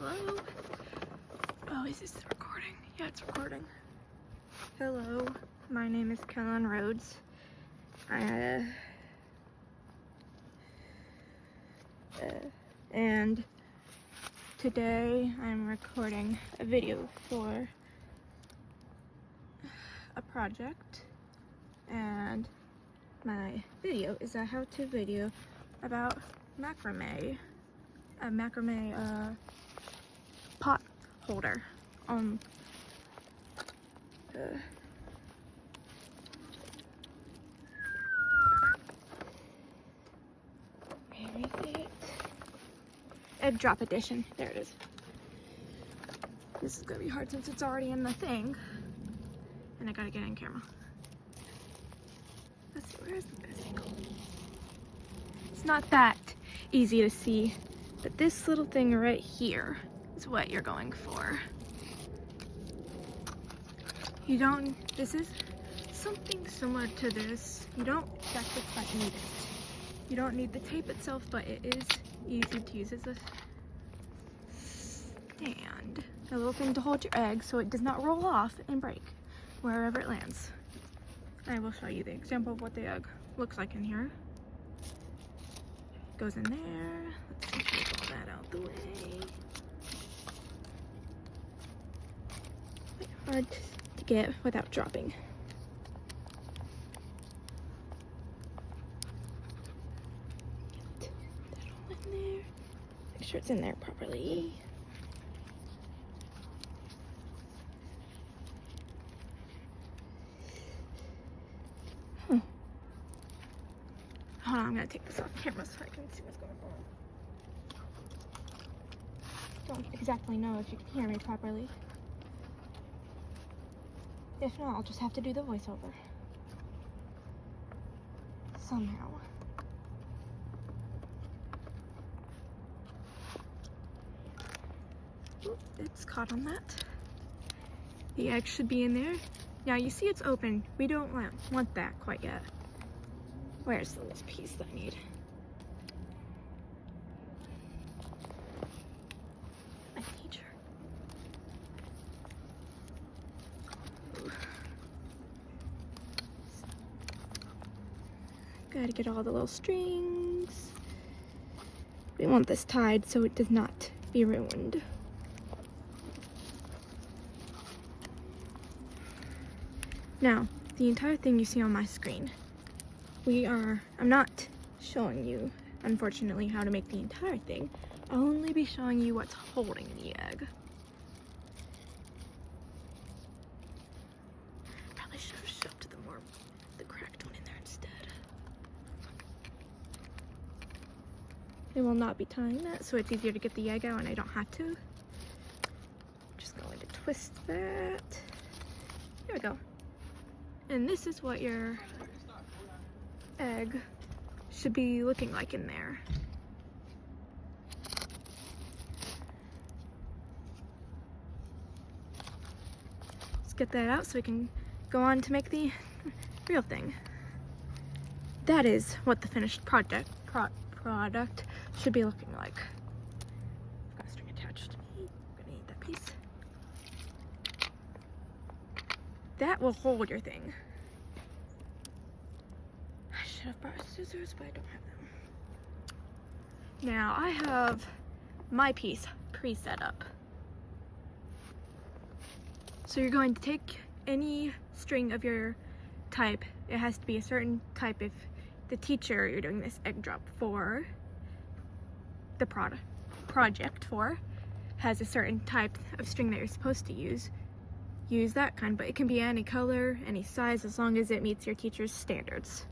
Hello? Oh, is this recording? Yeah, it's recording. Hello, my name is Kellyn Rhodes. And today I'm recording a video for a project, and my video is a how-to video about macramé, a macramé pot holder. Where is it? Eggdrop edition. There it is. This is gonna be hard since it's already in the thing, and I gotta get in camera. Let's see, where is the best angle? It's not that easy to see, but this little thing right here is what you're going for. This is something similar to this. That's what's not needed. You don't need the tape itself, but it is easy to use as a stand. A little thing to hold your egg so it does not roll off and break wherever it lands. I will show you the example of what the egg looks like in here. Goes in there. Let's take all that out the way. Hard to get without dropping. Get that all in there. Make sure it's in there properly. Hold on, I'm gonna take this off camera so I can see what's going on. Don't exactly know if you can hear me properly. If not, I'll just have to do the voiceover. Somehow. Oop, it's caught on that. The egg should be in there. Now you see it's open. We don't want that quite yet. Where's the little piece that I need? My teacher. Gotta get all the little strings. We want this tied so it does not be ruined. Now, the entire thing you see on my screen, I'm not showing you, unfortunately, how to make the entire thing. I'll only be showing you what's holding the egg. Probably should have shoved the cracked one in there instead. I will not be tying that, so it's easier to get the egg out and I don't have to. Just going to twist that. There we go. And this is what your egg should be looking like in there. Let's get that out so we can go on to make the real thing. That is what the finished product should be looking like. I've got a string attached to me. I'm gonna need that piece. That will hold your thing. I should have brought scissors, but I don't have them. Now I have my piece pre-set up. So you're going to take any string of your type. It has to be a certain type if the teacher you're doing this egg drop for, the project for, has a certain type of string that you're supposed to use that kind, but it can be any color, any size, as long as it meets your teacher's standards.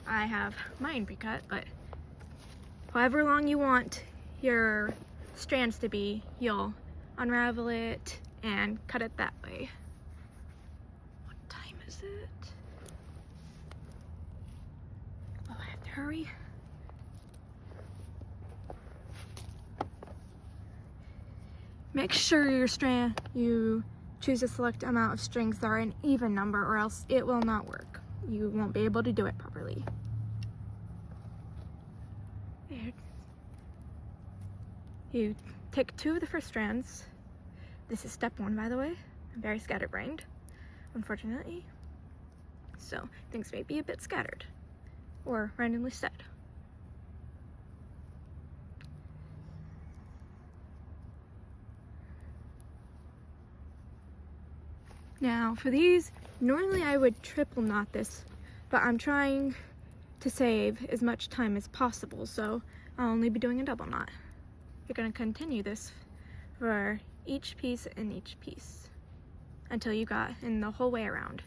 I have mine pre-cut, but however long you want your strands to be, you'll unravel it and cut it that way. What time is it? Oh, I have to hurry. Make sure you choose a select amount of strings that are an even number, or else it will not work. You won't be able to do it properly. There. You take 2 of the first strands. This is step 1, by the way. I'm very scatterbrained, unfortunately. So things may be a bit scattered or randomly set. Now for these, normally I would triple knot this, but I'm trying to save as much time as possible, so I'll only be doing a double knot. You're going to continue this for each piece and each piece until you got in the whole way around.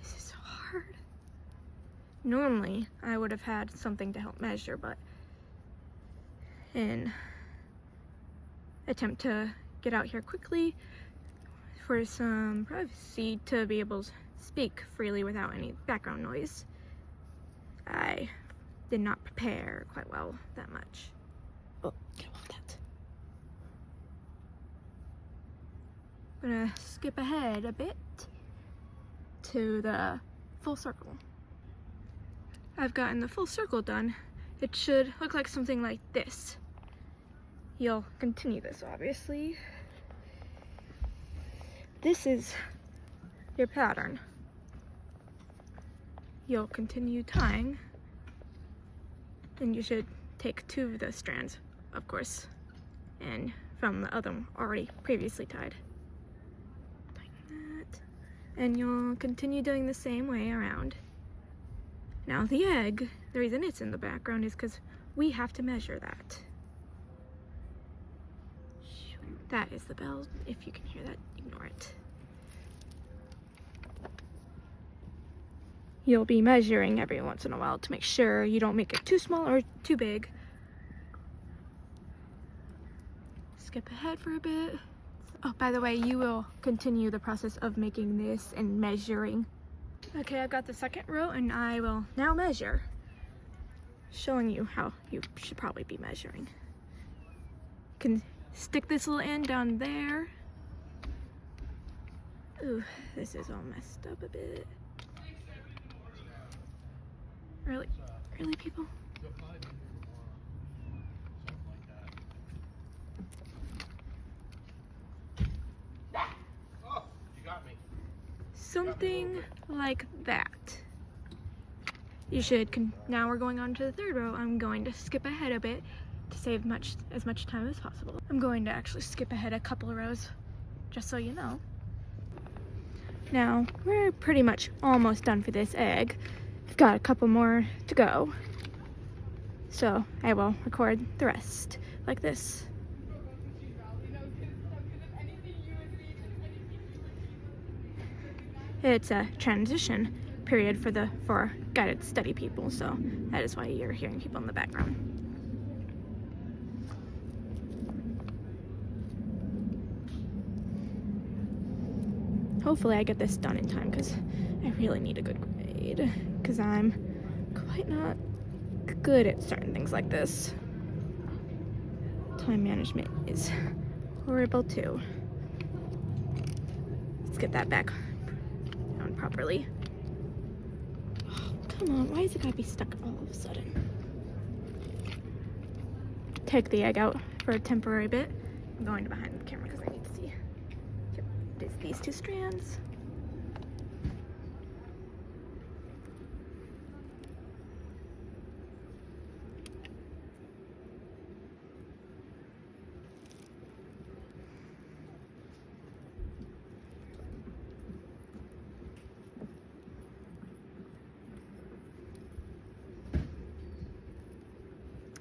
This is so hard. Normally I would have had something to help measure, but in attempt to get out here quickly for some privacy to be able to speak freely without any background noise, I did not prepare quite well that much. Oh, get off that. I'm gonna skip ahead a bit to the full circle. I've gotten the full circle done. It should look like something like this. You'll continue this, obviously. This is your pattern. You'll continue tying, and you should take 2 of the strands, of course, and from the other one already previously tied. Tighten that, and you'll continue doing the same way around. Now the egg, the reason it's in the background is because we have to measure that. That is the bell. If you can hear that, ignore it. You'll be measuring every once in a while to make sure you don't make it too small or too big. Skip ahead for a bit. Oh, by the way, you will continue the process of making this and measuring. Okay, I've got the second row and I will now measure, showing you how you should probably be measuring. Can stick this little end down there. Ooh, this is all messed up a bit. Really, people? Oh, you got me. Something like that. You should, now we're going on to the third row. I'm going to skip ahead a bit to save as much time as possible. I'm going to actually skip ahead a couple of rows, just so you know. Now, we're pretty much almost done for this egg. We've got a couple more to go. So I will record the rest like this. It's a transition period for guided study people, so that is why you're hearing people in the background. Hopefully I get this done in time because I really need a good grade because I'm quite not good at certain things like this. Time management is horrible too. Let's get that back down properly. Oh, come on, why is it gotta be stuck all of a sudden? Take the egg out for a temporary bit. I'm going to behind the camera because I need to see. It's these 2 strands.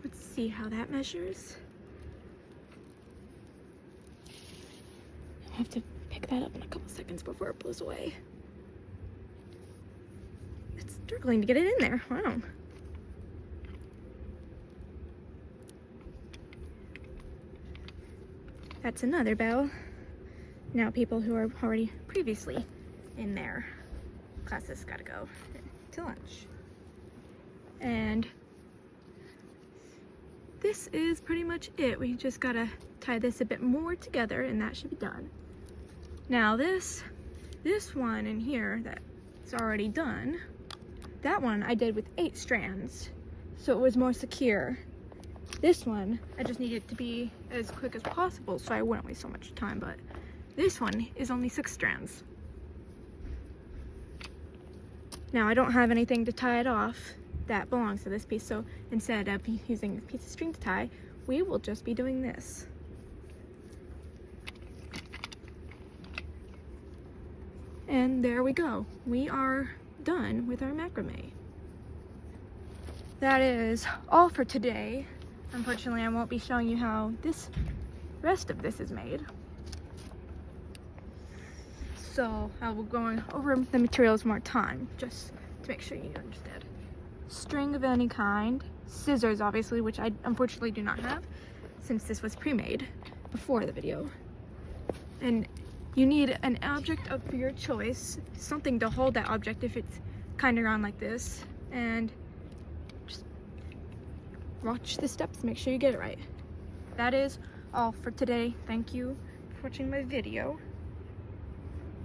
Let's see how that measures. I have to pick that up in a couple seconds before it blows away. It's struggling to get it in there. Wow. That's another bell. Now people who are already previously in their classes gotta go to lunch. And this is pretty much it. We just gotta tie this a bit more together and that should be done. Now this one in here that it's already done. That one I did with 8 strands, so it was more secure. This one, I just need it to be as quick as possible so I wouldn't waste so much time, but this one is only 6 strands. Now I don't have anything to tie it off that belongs to this piece, so instead of using a piece of string to tie, we will just be doing this. And there we go. We are done with our macrame. That is all for today. Unfortunately, I won't be showing you how this rest of this is made. So I will go over the materials more time, just to make sure you understand. String of any kind, scissors obviously, which I unfortunately do not have, since this was pre-made before the video. And you need an object of your choice, something to hold that object if it's kind of round like this, and just watch the steps, make sure you get it right. That is all for today. Thank you for watching my video.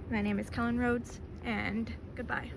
My name is Kellyn Rhodes, and goodbye.